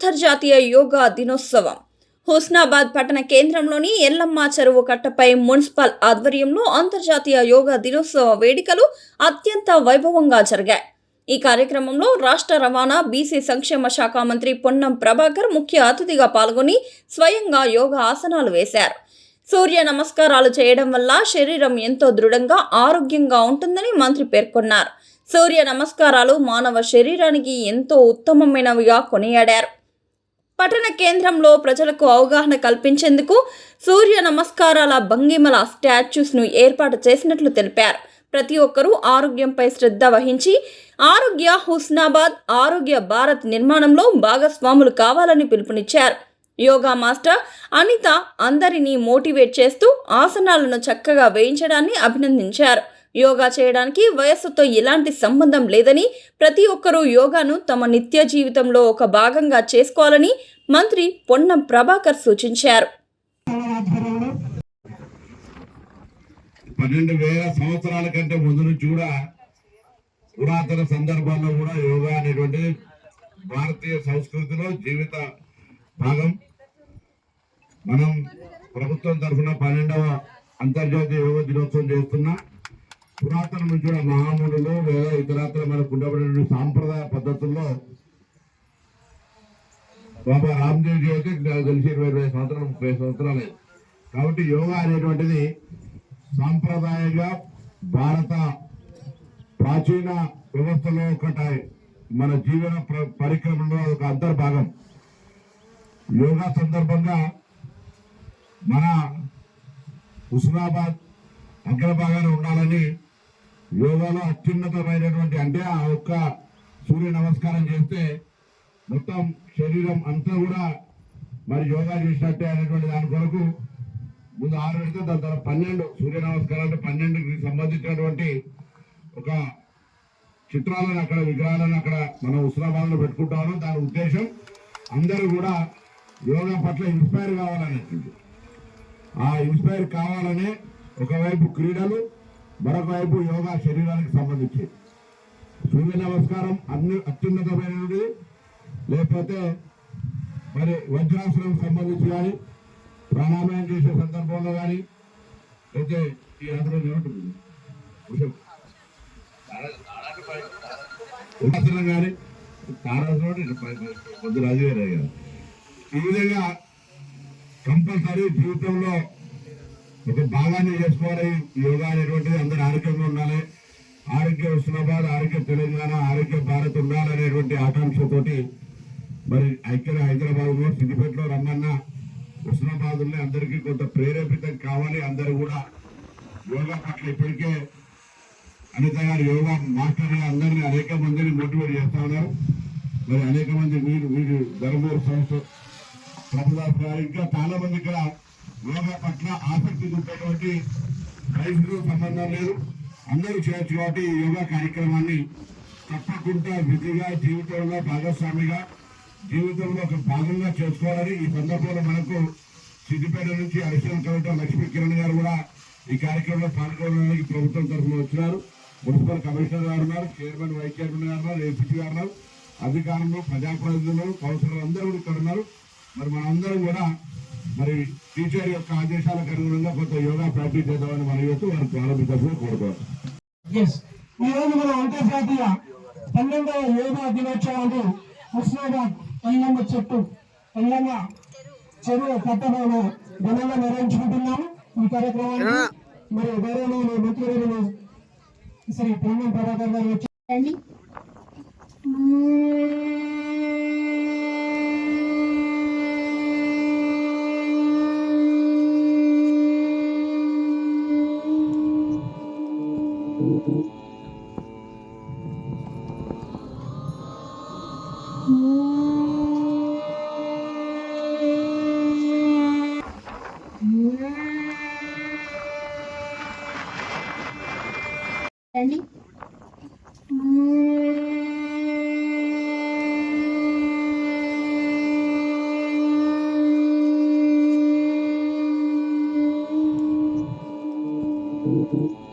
అంతర్జాతీయ యోగా దినోత్సవం హుస్నాబాద్ పట్టణ కేంద్రంలోని ఎల్లమ్మ చెరువు కట్టపై మున్సిపల్ ఆధ్వర్యంలో అంతర్జాతీయ యోగా దినోత్సవ వేడుకలు అత్యంత వైభవంగా జరిగాయి. ఈ కార్యక్రమంలో రాష్ట్ర రవాణా బీసీ సంక్షేమ శాఖ మంత్రి పొన్నం ప్రభాకర్ ముఖ్య అతిథిగా పాల్గొని స్వయంగా యోగా ఆసనాలు వేశారు. సూర్య నమస్కారాలు చేయడం వల్ల శరీరం ఎంతో దృఢంగా ఆరోగ్యంగా ఉంటుందని మంత్రి పేర్కొన్నారు. సూర్య నమస్కారాలు మానవ శరీరానికి ఎంతో ఉత్తమమైనవిగా కొనియాడారు. పట్టణ కేంద్రంలో ప్రజలకు అవగాహన కల్పించేందుకు సూర్య నమస్కారాల భంగిమల స్టాచ్యూస్ను ఏర్పాటు చేసినట్లు తెలిపారు. ప్రతి ఒక్కరూ ఆరోగ్యంపై శ్రద్ధ వహించి ఆరోగ్య హుస్నాబాద్ ఆరోగ్య భారత్ నిర్మాణంలో భాగస్వాములు కావాలని పిలుపునిచ్చారు. యోగా మాస్టర్ అనిత అందరినీ మోటివేట్ చేస్తూ ఆసనాలను చక్కగా వేయించడాన్ని అభినందించారు. యోగా చేయడానికి వయస్సుతో ఎలాంటి సంబంధం లేదని, ప్రతి ఒక్కరూ యోగాను తమ నిత్య జీవితంలో ఒక భాగంగా చేసుకోవాలని మంత్రి పొన్నం ప్రభాకర్ సూచించారు. 12,000 సంవత్సరాల కంటే ముందు నుంచి కూడా పురాతన సందర్భాల్లో కూడా యోగా అనేటువంటి భారతీయ సంస్కృతిలో జీవిత భాగం. మనం ప్రభుత్వం తరఫున 12వ అంతర్జాతీయ యోగా దినోత్సవం చేస్తున్నా. పురాతన నుంచి కూడా మహామునులు లేదా ఇతరత్ర మనకు ఉండబడిన సాంప్రదాయ పద్ధతుల్లో బాబా రామ్దేవ్ జీ అయితే తెలిసి 20 సంవత్సరాలు 30 సంవత్సరాలే. కాబట్టి యోగా అనేటువంటిది సాంప్రదాయంగా భారత ప్రాచీన వ్యవస్థలో ఒకటి మన జీవన పరిక్రమలో ఒక అంతర్భాగం. యోగా సందర్భంగా మన హుస్నాబాద్ అగ్రభాగాన ఉండాలని యోగాలో అత్యున్నతమైనటువంటి అంటే ఆ ఒక్క సూర్య నమస్కారం చేస్తే మొత్తం శరీరం అంతా కూడా మరి యోగా చేసినట్టే అనేటువంటి దాని కొరకు ముందు 6 పెడితే దాని తర్వాత 12 సూర్య నమస్కారాలు 12కి సంబంధించినటువంటి ఒక చిత్రాలను అక్కడ విగ్రహాలను అక్కడ మనం హుస్నాబాద్లో పెట్టుకుంటాము. దాని ఉద్దేశం అందరూ కూడా యోగా పట్ల ఇన్స్పైర్ కావాలనేది. ఆ ఇన్స్పైర్ కావాలనే ఒకవైపు క్రీడలు, మరొక వైపు యోగా శరీరానికి సంబంధించి సూర్య నమస్కారం అత్యున్నతమైనది. లేకపోతే మరి వజ్రాసనం సంబంధించి కానీ ప్రాణాయామం చేసే సందర్భంలో కానీ అయితే ఈ అందులో ఏముంటుంది ఉపాసనం కానీ తారాసనం రాజుగారు. ఈ విధంగా కంపల్సరీ జీవితంలో ఒక భాగాన్ని చేసుకోవాలి. యోగా అనేటువంటిది అందరూ ఆరోగ్యంగా ఉండాలి. ఆరోగ్య హుస్నాబాద్, ఆరోగ్య తెలంగాణ, ఆరోగ్య భారత్ ఉండాలనేటువంటి ఆకాంక్షతోటి మరి హైదరాబాద్లో సిద్దిపేటలో రమ్మన్న హుస్నాబాద్లో అందరికీ కొంత ప్రేరేపితం కావాలి. అందరూ కూడా యోగా పట్ల ఇప్పటికే అనిత గారు యోగా మాస్టర్గా అందరినీ అనేక మందిని మోటివేట్ చేస్తా ఉన్నారు. మరి అనేక మంది వీరు ధర్మూరు సంస్థ ప్రభుదాస్ గారు ఇంకా చాలా మంది ఇక్కడ యోగా పట్ల ఆసక్తి చూపేటువంటి వయసుకు సంబంధం లేదు, అందరూ చేయొచ్చు. కాబట్టి ఈ యోగా కార్యక్రమాన్ని తప్పకుండా విధిగా జీవితంలో భాగస్వామిగా జీవితంలో ఒక భాగంగా చేసుకోవాలని ఈ సందర్భంలో మనకు సిద్దిపేట నుంచి అడిషనల్ కలెక్టర్ లక్ష్మీ కిరణ్ గారు కూడా ఈ కార్యక్రమంలో పాల్గొనడానికి ప్రభుత్వం తరఫున వచ్చినారు. మున్సిపల్ కమిషనర్ గారు ఉన్నారు, చైర్మన్ వైస్ చైర్మన్ గారు ఉన్నారు, ఏసీపీ గారు ఉన్నారు, అధికారులు, ప్రజాప్రతినిధులు, కౌన్సిలర్ అందరూ కూడా ఇక్కడ ఉన్నారు. మరి మనందరం కూడా మరి టీచర్ యొక్క ఆదేశాలకు అనుగుణంగా కొంత యోగా ప్రాక్టీస్ చేద్దామని మన యువత వారు ప్రారంభించాలని కోరుకోవాలి. ఈ రోజు మన అంతర్జాతీయ 12వ యోగా దినోత్సవాన్ని హుస్నాబాద్ ఎల్లమ్మ చెరువు కట్టడంలో ఘనంగా నిర్వహించుకుంటున్నాము. ఈ కార్యక్రమానికి మరి గౌరవనీయులు మంత్రివర్యులు శ్రీ పొన్నం ప్రభాకర్ గారు వచ్చి Thank you.